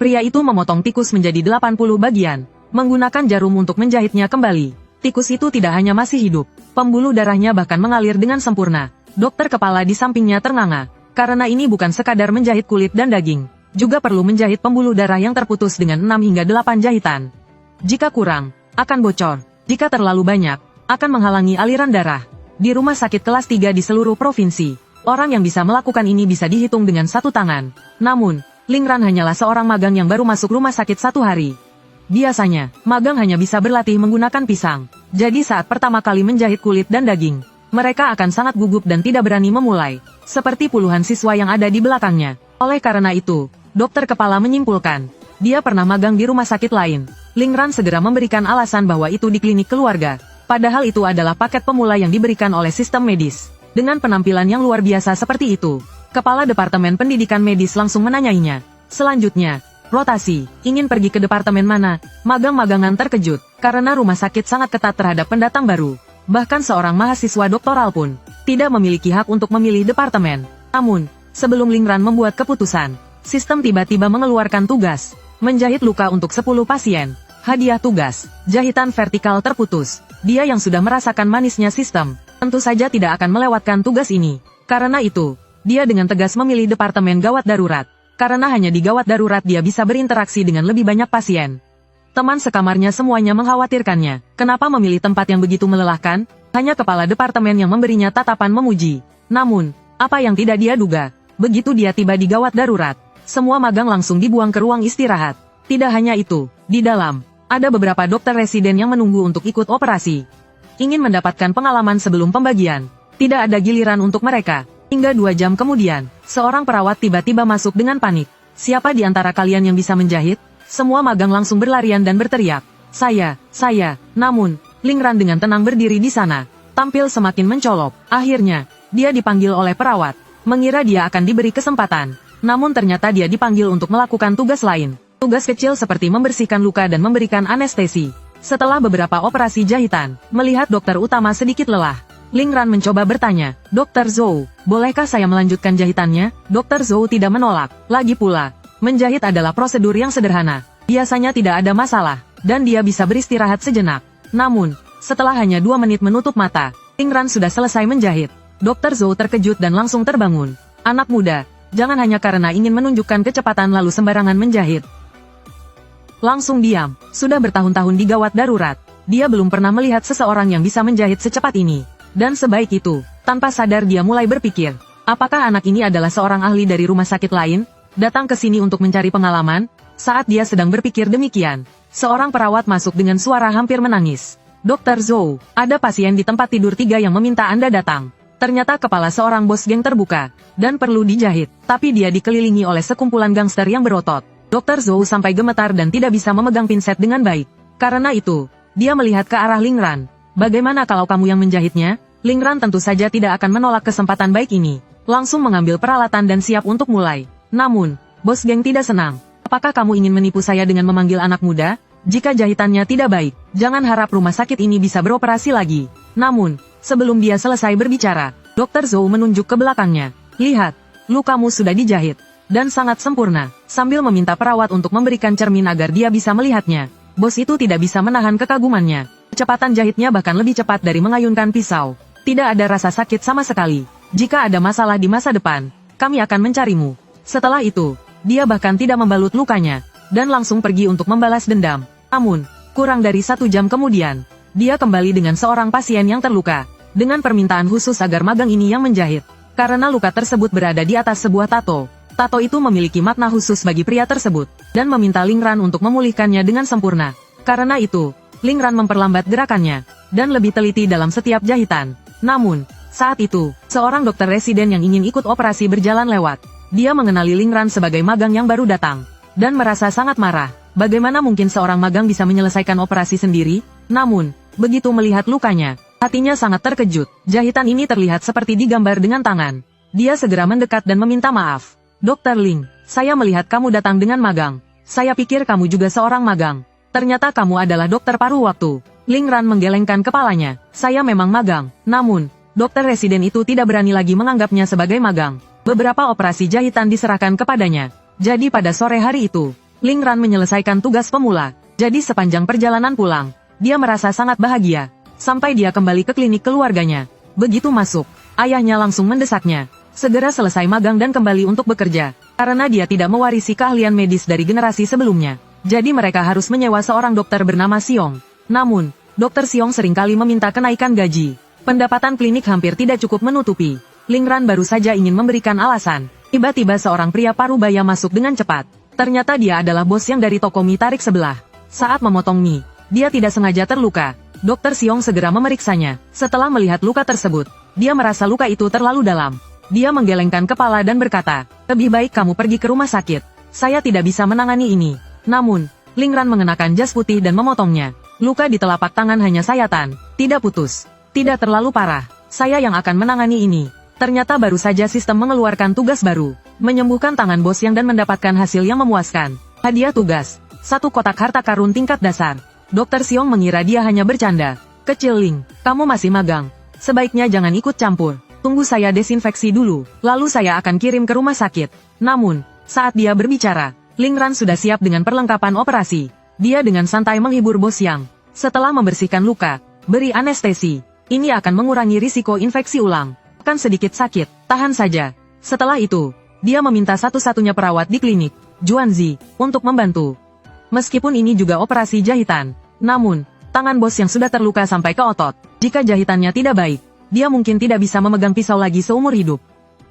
Pria itu memotong tikus menjadi 80 bagian, menggunakan jarum untuk menjahitnya kembali. Tikus itu tidak hanya masih hidup, pembuluh darahnya bahkan mengalir dengan sempurna. Dokter kepala di sampingnya ternganga, karena ini bukan sekadar menjahit kulit dan daging, juga perlu menjahit pembuluh darah yang terputus dengan 6 hingga 8 jahitan. Jika kurang, akan bocor. Jika terlalu banyak, akan menghalangi aliran darah. Di rumah sakit kelas 3 di seluruh provinsi, orang yang bisa melakukan ini bisa dihitung dengan satu tangan. Namun, Lingran hanyalah seorang magang yang baru masuk rumah sakit 1 hari. Biasanya, magang hanya bisa berlatih menggunakan pisang. Jadi saat pertama kali menjahit kulit dan daging, mereka akan sangat gugup dan tidak berani memulai, seperti puluhan siswa yang ada di belakangnya. Oleh karena itu, dokter kepala menyimpulkan, dia pernah magang di rumah sakit lain. Lingran segera memberikan alasan bahwa itu di klinik keluarga. Padahal itu adalah paket pemula yang diberikan oleh sistem medis. Dengan penampilan yang luar biasa seperti itu, Kepala Departemen Pendidikan Medis langsung menanyainya. Selanjutnya, rotasi, ingin pergi ke departemen mana? Magang-magangan terkejut, karena rumah sakit sangat ketat terhadap pendatang baru. Bahkan seorang mahasiswa doktoral pun tidak memiliki hak untuk memilih departemen. Namun, sebelum Lingran membuat keputusan, sistem tiba-tiba mengeluarkan tugas, menjahit luka untuk 10 pasien. Hadiah tugas, jahitan vertikal terputus. Dia yang sudah merasakan manisnya sistem, tentu saja tidak akan melewatkan tugas ini. Karena itu, dia dengan tegas memilih departemen gawat darurat. Karena hanya di gawat darurat dia bisa berinteraksi dengan lebih banyak pasien. Teman sekamarnya semuanya mengkhawatirkannya. Kenapa memilih tempat yang begitu melelahkan? Hanya kepala departemen yang memberinya tatapan memuji. Namun, apa yang tidak dia duga, begitu dia tiba di gawat darurat, semua magang langsung dibuang ke ruang istirahat. Tidak hanya itu, di dalam, ada beberapa dokter residen yang menunggu untuk ikut operasi. Ingin mendapatkan pengalaman sebelum pembagian. Tidak ada giliran untuk mereka. Hingga 2 jam kemudian, seorang perawat tiba-tiba masuk dengan panik. Siapa di antara kalian yang bisa menjahit? Semua magang langsung berlarian dan berteriak. Saya. Namun, Lingran dengan tenang berdiri di sana, tampil semakin mencolok. Akhirnya, dia dipanggil oleh perawat. Mengira dia akan diberi kesempatan. Namun ternyata dia dipanggil untuk melakukan tugas lain. Tugas kecil seperti membersihkan luka dan memberikan anestesi. Setelah beberapa operasi jahitan, melihat dokter utama sedikit lelah, Lingran mencoba bertanya, Dr. Zhou, bolehkah saya melanjutkan jahitannya? Dr. Zhou tidak menolak. Lagi pula, menjahit adalah prosedur yang sederhana. Biasanya tidak ada masalah, dan dia bisa beristirahat sejenak. Namun, setelah hanya 2 menit menutup mata, Lingran sudah selesai menjahit. Dr. Zhou terkejut dan langsung terbangun. Anak muda, jangan hanya karena ingin menunjukkan kecepatan lalu sembarangan menjahit. Langsung diam, sudah bertahun-tahun di gawat darurat. Dia belum pernah melihat seseorang yang bisa menjahit secepat ini. Dan sebaik itu, tanpa sadar dia mulai berpikir, apakah anak ini adalah seorang ahli dari rumah sakit lain, datang ke sini untuk mencari pengalaman? Saat dia sedang berpikir demikian, seorang perawat masuk dengan suara hampir menangis. Dr. Zhou, ada pasien di tempat tidur 3 yang meminta Anda datang. Ternyata kepala seorang bos geng terbuka, dan perlu dijahit, tapi dia dikelilingi oleh sekumpulan gangster yang berotot. Dr. Zhou sampai gemetar dan tidak bisa memegang pinset dengan baik. Karena itu, dia melihat ke arah Lingran. Bagaimana kalau kamu yang menjahitnya? Lingran tentu saja tidak akan menolak kesempatan baik ini. Langsung mengambil peralatan dan siap untuk mulai. Namun, bos geng tidak senang. Apakah kamu ingin menipu saya dengan memanggil anak muda? Jika jahitannya tidak baik, jangan harap rumah sakit ini bisa beroperasi lagi. Namun, sebelum dia selesai berbicara, Dr. Zhou menunjuk ke belakangnya. Lihat, lukamu sudah dijahit. Dan sangat sempurna. Sambil meminta perawat untuk memberikan cermin agar dia bisa melihatnya. Bos itu tidak bisa menahan kekagumannya. Kecepatan jahitnya bahkan lebih cepat dari mengayunkan pisau. Tidak ada rasa sakit sama sekali. Jika ada masalah di masa depan, kami akan mencarimu. Setelah itu, dia bahkan tidak membalut lukanya, dan langsung pergi untuk membalas dendam. Namun, kurang dari 1 jam kemudian, dia kembali dengan seorang pasien yang terluka, dengan permintaan khusus agar magang ini yang menjahit. Karena luka tersebut berada di atas sebuah tato. Tato itu memiliki makna khusus bagi pria tersebut, dan meminta Lingran untuk memulihkannya dengan sempurna. Karena itu, Lingran memperlambat gerakannya, dan lebih teliti dalam setiap jahitan. Namun, saat itu, seorang dokter residen yang ingin ikut operasi berjalan lewat. Dia mengenali Lingran sebagai magang yang baru datang, dan merasa sangat marah. Bagaimana mungkin seorang magang bisa menyelesaikan operasi sendiri? Namun, begitu melihat lukanya, hatinya sangat terkejut. Jahitan ini terlihat seperti digambar dengan tangan. Dia segera mendekat dan meminta maaf. Dr. Ling, saya melihat kamu datang dengan magang. Saya pikir kamu juga seorang magang. Ternyata kamu adalah dokter paruh waktu. Lingran menggelengkan kepalanya. Saya memang magang. Namun, dokter residen itu tidak berani lagi menganggapnya sebagai magang. Beberapa operasi jahitan diserahkan kepadanya. Jadi pada sore hari itu, Ling Ran menyelesaikan tugas pemula. Jadi sepanjang perjalanan pulang, dia merasa sangat bahagia. Sampai dia kembali ke klinik keluarganya. Begitu masuk, ayahnya langsung mendesaknya. Segera selesai magang dan kembali untuk bekerja. Karena dia tidak mewarisi keahlian medis dari generasi sebelumnya. Jadi mereka harus menyewa seorang dokter bernama Xiong. Namun, Dokter Xiong seringkali meminta kenaikan gaji. Pendapatan klinik hampir tidak cukup menutupi. Ling Ran baru saja ingin memberikan alasan. Tiba-tiba seorang pria parubaya masuk dengan cepat. Ternyata dia adalah bos yang dari toko mie tarik sebelah. Saat memotong mie, dia tidak sengaja terluka. Dokter Xiong segera memeriksanya. Setelah melihat luka tersebut, dia merasa luka itu terlalu dalam. Dia menggelengkan kepala dan berkata, "Lebih baik kamu pergi ke rumah sakit. Saya tidak bisa menangani ini." Namun, Ling Ran mengenakan jas putih dan memotongnya. Luka di telapak tangan hanya sayatan, tidak putus. Tidak terlalu parah. Saya yang akan menangani ini. Ternyata baru saja sistem mengeluarkan tugas baru. Menyembuhkan tangan bos yang dan mendapatkan hasil yang memuaskan. Hadiah tugas. 1 kotak harta karun tingkat dasar. Dokter Xiong mengira dia hanya bercanda. "Kecil Ling, kamu masih magang. Sebaiknya jangan ikut campur. Tunggu saya desinfeksi dulu, lalu saya akan kirim ke rumah sakit." Namun, saat dia berbicara, Ling Ran sudah siap dengan perlengkapan operasi. Dia dengan santai menghibur bos Yang. Setelah membersihkan luka, beri anestesi. Ini akan mengurangi risiko infeksi ulang. Kan sedikit sakit, tahan saja. Setelah itu, dia meminta satu-satunya perawat di klinik, Juanzi, untuk membantu. Meskipun ini juga operasi jahitan, namun, tangan bos yang sudah terluka sampai ke otot. Jika jahitannya tidak baik, dia mungkin tidak bisa memegang pisau lagi seumur hidup.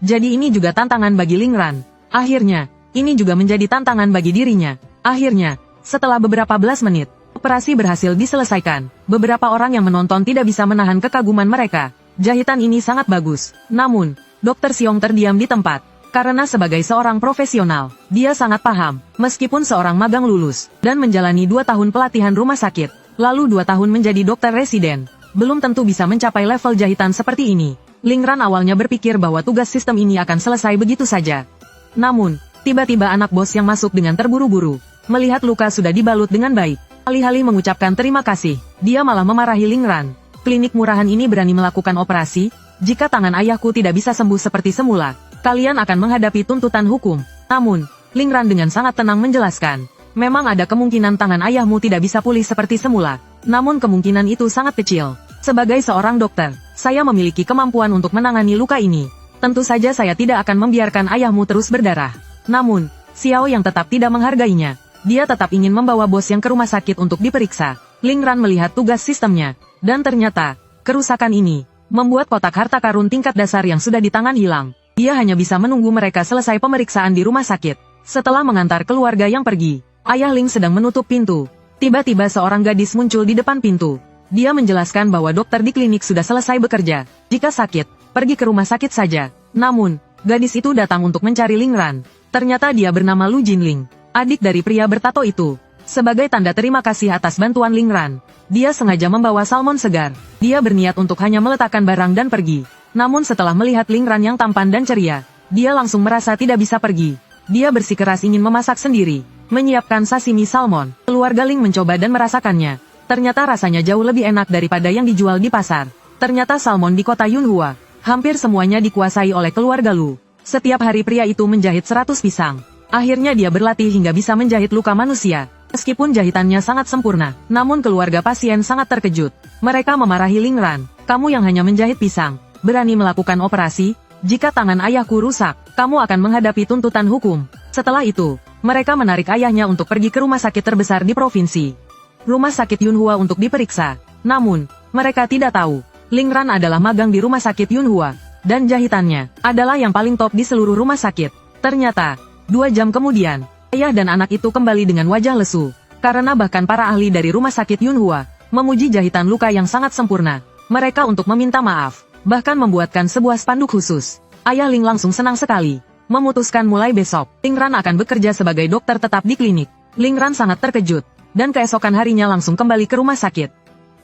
Jadi ini juga tantangan bagi Ling Ran. Akhirnya, ini juga menjadi tantangan bagi dirinya. Akhirnya, setelah beberapa belas menit, operasi berhasil diselesaikan. Beberapa orang yang menonton tidak bisa menahan kekaguman mereka. Jahitan ini sangat bagus. Namun, Dokter Xiong terdiam di tempat. Karena sebagai seorang profesional, dia sangat paham. Meskipun seorang magang lulus, dan menjalani 2 tahun pelatihan rumah sakit, lalu 2 tahun menjadi dokter residen, belum tentu bisa mencapai level jahitan seperti ini. Ling Ran awalnya berpikir bahwa tugas sistem ini akan selesai begitu saja. Namun, tiba-tiba anak bos yang masuk dengan terburu-buru. Melihat luka sudah dibalut dengan baik. Alih-alih mengucapkan terima kasih, dia malah memarahi Ling Ran. Klinik murahan ini berani melakukan operasi? Jika tangan ayahku tidak bisa sembuh seperti semula, kalian akan menghadapi tuntutan hukum. Namun, Ling Ran dengan sangat tenang menjelaskan. Memang ada kemungkinan tangan ayahmu tidak bisa pulih seperti semula. Namun kemungkinan itu sangat kecil. Sebagai seorang dokter, saya memiliki kemampuan untuk menangani luka ini. Tentu saja saya tidak akan membiarkan ayahmu terus berdarah. Namun, Xiao yang tetap tidak menghargainya. Dia tetap ingin membawa bos yang ke rumah sakit untuk diperiksa. Ling Ran melihat tugas sistemnya. Dan ternyata, kerusakan ini membuat kotak harta karun tingkat dasar yang sudah di tangan hilang. Dia hanya bisa menunggu mereka selesai pemeriksaan di rumah sakit. Setelah mengantar keluarga yang pergi, ayah Ling sedang menutup pintu. Tiba-tiba seorang gadis muncul di depan pintu. Dia menjelaskan bahwa dokter di klinik sudah selesai bekerja. Jika sakit, pergi ke rumah sakit saja. Namun, gadis itu datang untuk mencari Ling Ran. Ternyata dia bernama Lu Jinling, adik dari pria bertato itu. Sebagai tanda terima kasih atas bantuan Ling Ran, dia sengaja membawa salmon segar. Dia berniat untuk hanya meletakkan barang dan pergi. Namun setelah melihat Ling Ran yang tampan dan ceria, dia langsung merasa tidak bisa pergi. Dia bersikeras ingin memasak sendiri, menyiapkan sashimi salmon. Keluarga Ling mencoba dan merasakannya. Ternyata rasanya jauh lebih enak daripada yang dijual di pasar. Ternyata salmon di kota Yunhua, hampir semuanya dikuasai oleh keluarga Lu. Setiap hari pria itu menjahit 100 pisang. Akhirnya dia berlatih hingga bisa menjahit luka manusia. Meskipun jahitannya sangat sempurna, namun keluarga pasien sangat terkejut. Mereka memarahi Ling Ran. "Kamu yang hanya menjahit pisang, berani melakukan operasi? Jika tangan ayahku rusak, kamu akan menghadapi tuntutan hukum." Setelah itu, mereka menarik ayahnya untuk pergi ke rumah sakit terbesar di provinsi. Rumah sakit Yunhua untuk diperiksa. Namun, mereka tidak tahu, Ling Ran adalah magang di rumah sakit Yunhua, dan jahitannya adalah yang paling top di seluruh rumah sakit. Ternyata, 2 jam kemudian, ayah dan anak itu kembali dengan wajah lesu. Karena bahkan para ahli dari rumah sakit Yunhua memuji jahitan luka yang sangat sempurna. Mereka untuk meminta maaf, bahkan membuatkan sebuah spanduk khusus. Ayah Ling langsung senang sekali. Memutuskan mulai besok, Ling Ran akan bekerja sebagai dokter tetap di klinik. Ling Ran sangat terkejut, dan keesokan harinya langsung kembali ke rumah sakit.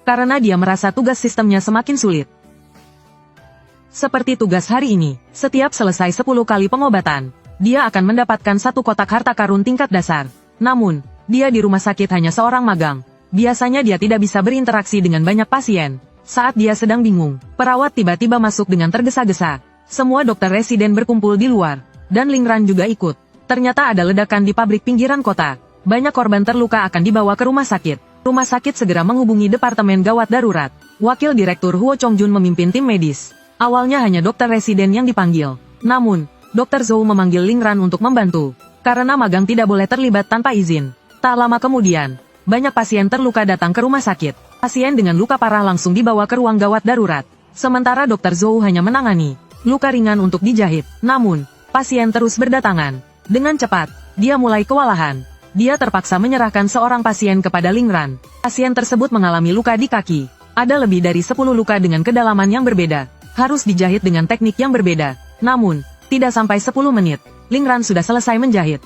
Karena dia merasa tugas sistemnya semakin sulit. Seperti tugas hari ini, setiap selesai 10 kali pengobatan, dia akan mendapatkan 1 kotak harta karun tingkat dasar. Namun, dia di rumah sakit hanya seorang magang. Biasanya dia tidak bisa berinteraksi dengan banyak pasien. Saat dia sedang bingung, perawat tiba-tiba masuk dengan tergesa-gesa. Semua dokter residen berkumpul di luar, dan Ling Ran juga ikut. Ternyata ada ledakan di pabrik pinggiran kota. Banyak korban terluka akan dibawa ke rumah sakit. Rumah sakit segera menghubungi Departemen Gawat Darurat. Wakil Direktur Huo Chongjun memimpin tim medis. Awalnya hanya dokter residen yang dipanggil. Namun, Dr. Zhou memanggil Ling Ran untuk membantu. Karena magang tidak boleh terlibat tanpa izin. Tak lama kemudian, banyak pasien terluka datang ke rumah sakit. Pasien dengan luka parah langsung dibawa ke ruang gawat darurat. Sementara Dr. Zhou hanya menangani luka ringan untuk dijahit. Namun, pasien terus berdatangan. Dengan cepat, dia mulai kewalahan. Dia terpaksa menyerahkan seorang pasien kepada Ling Ran. Pasien tersebut mengalami luka di kaki. Ada lebih dari 10 luka dengan kedalaman yang berbeda. Harus dijahit dengan teknik yang berbeda. Namun, tidak sampai 10 menit, Ling Ran sudah selesai menjahit.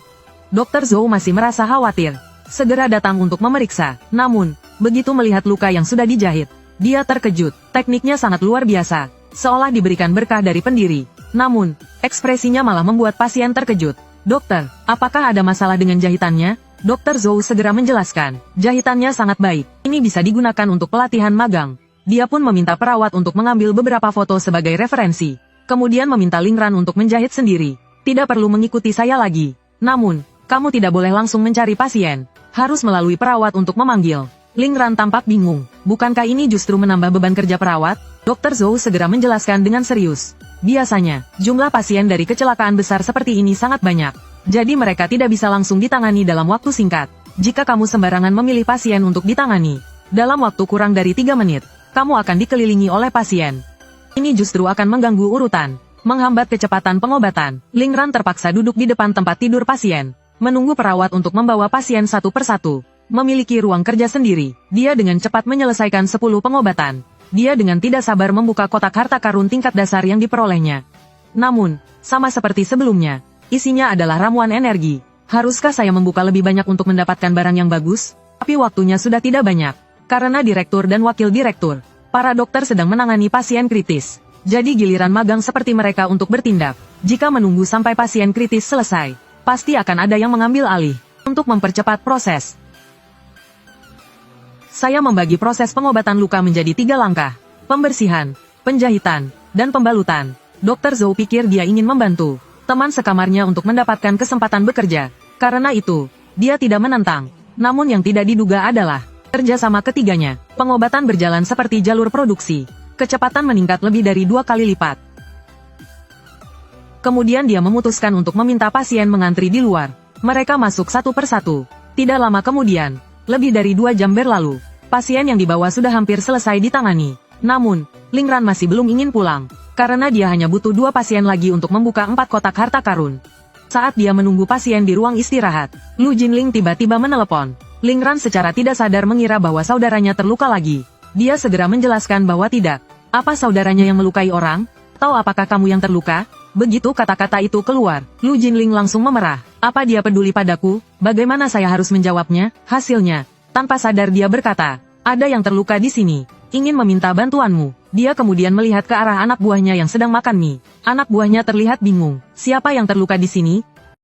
Dr. Zhou masih merasa khawatir. Segera datang untuk memeriksa. Namun, begitu melihat luka yang sudah dijahit, dia terkejut. Tekniknya sangat luar biasa. Seolah diberikan berkah dari pendiri. Namun, ekspresinya malah membuat pasien terkejut. Dokter, apakah ada masalah dengan jahitannya? Dr. Zhou segera menjelaskan. Jahitannya sangat baik. Ini bisa digunakan untuk pelatihan magang. Dia pun meminta perawat untuk mengambil beberapa foto sebagai referensi. Kemudian meminta Ling Ran untuk menjahit sendiri. Tidak perlu mengikuti saya lagi. Namun, kamu tidak boleh langsung mencari pasien. Harus melalui perawat untuk memanggil. Ling Ran tampak bingung. Bukankah ini justru menambah beban kerja perawat? Dr. Zhou segera menjelaskan dengan serius. Biasanya, jumlah pasien dari kecelakaan besar seperti ini sangat banyak. Jadi mereka tidak bisa langsung ditangani dalam waktu singkat. Jika kamu sembarangan memilih pasien untuk ditangani, dalam waktu kurang dari 3 menit, kamu akan dikelilingi oleh pasien. Ini justru akan mengganggu urutan, menghambat kecepatan pengobatan. Ling Ran terpaksa duduk di depan tempat tidur pasien, menunggu perawat untuk membawa pasien satu persatu. Memiliki ruang kerja sendiri, dia dengan cepat menyelesaikan 10 pengobatan. Dia dengan tidak sabar membuka kotak harta karun tingkat dasar yang diperolehnya. Namun, sama seperti sebelumnya, isinya adalah ramuan energi. Haruskah saya membuka lebih banyak untuk mendapatkan barang yang bagus? Tapi waktunya sudah tidak banyak. Karena direktur dan wakil direktur, para dokter sedang menangani pasien kritis. Jadi giliran magang seperti mereka untuk bertindak. Jika menunggu sampai pasien kritis selesai, pasti akan ada yang mengambil alih. Untuk mempercepat proses, saya membagi proses pengobatan luka menjadi 3 langkah. Pembersihan, penjahitan, dan pembalutan. Dr. Zhou pikir dia ingin membantu teman sekamarnya untuk mendapatkan kesempatan bekerja. Karena itu, dia tidak menentang. Namun yang tidak diduga adalah kerjasama ketiganya. Pengobatan berjalan seperti jalur produksi. Kecepatan meningkat lebih dari 2 kali lipat. Kemudian dia memutuskan untuk meminta pasien mengantri di luar. Mereka masuk satu persatu. Tidak lama kemudian, lebih dari 2 jam berlalu, pasien yang dibawa sudah hampir selesai ditangani. Namun, Ling Ran masih belum ingin pulang, karena dia hanya butuh 2 pasien lagi untuk membuka 4 kotak harta karun. Saat dia menunggu pasien di ruang istirahat, Lu Jinling tiba-tiba menelepon. Ling Ran secara tidak sadar mengira bahwa saudaranya terluka lagi. Dia segera menjelaskan bahwa tidak. Apa saudaranya yang melukai orang? Atau apakah kamu yang terluka? Begitu kata-kata itu keluar, Lu Jinling langsung memerah. Apa dia peduli padaku? Bagaimana saya harus menjawabnya? Hasilnya, tanpa sadar dia berkata, ada yang terluka di sini, ingin meminta bantuanmu. Dia kemudian melihat ke arah anak buahnya yang sedang makan mie. Anak buahnya terlihat bingung. Siapa yang terluka di sini?